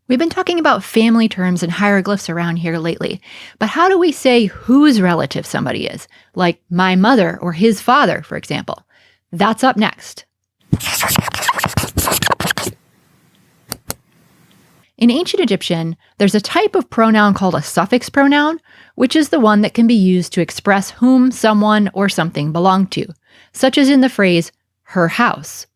We've been talking about family terms and hieroglyphs around here lately, but how do we say whose relative somebody is? Like my mother or his father, for example. That's up next. In ancient Egyptian, there's a type of pronoun called a suffix pronoun, which is the one that can be used to express whom someone or something belonged to, such as in the phrase, her house.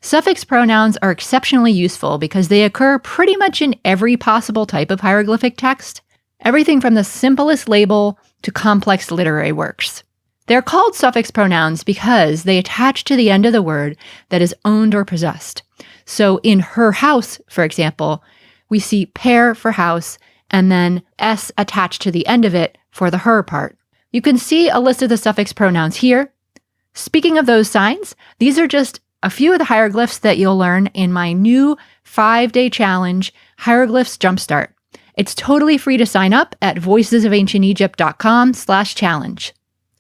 Suffix pronouns are exceptionally useful because they occur pretty much in every possible type of hieroglyphic text, everything from the simplest label to complex literary works. They're called suffix pronouns because they attach to the end of the word that is owned or possessed. So in her house, for example, we see per for house and then s attached to the end of it for the her part. You can see a list of the suffix pronouns here. Speaking of those signs, these are just a few of the hieroglyphs that you'll learn in my new 5-day challenge, Hieroglyphs Jumpstart. It's totally free to sign up at voicesofancientegypt.com/challenge.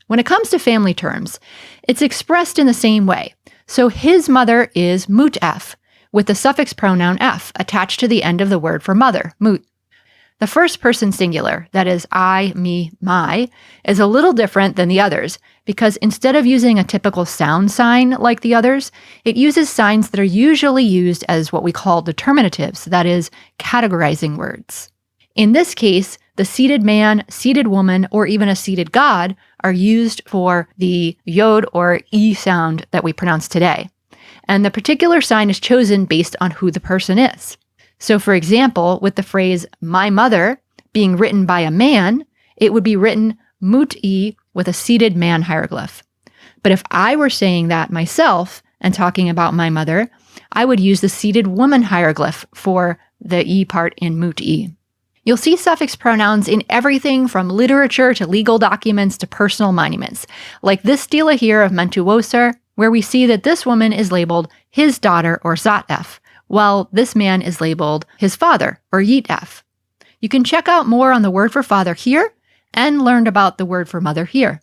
When it comes to family terms, it's expressed in the same way. So his mother is mut-f, with the suffix pronoun f attached to the end of the word for mother, mut. The first person singular, that is I, me, my, is a little different than the others because instead of using a typical sound sign like the others, it uses signs that are usually used as what we call determinatives, that is, categorizing words. In this case, the seated man, seated woman, or even a seated god are used for the yod or e sound that we pronounce today. And the particular sign is chosen based on who the person is. So for example, with the phrase my mother being written by a man, it would be written mut-e with a seated man hieroglyph. But if I were saying that myself and talking about my mother, I would use the seated woman hieroglyph for the e part in mut-e. You'll see suffix pronouns in everything from literature to legal documents to personal monuments, like this stela here of Mentuoser, where we see that this woman is labeled his daughter or Zat-F, while this man is labeled his father or Yit-F. You can check out more on the word for father here and learn about the word for mother here.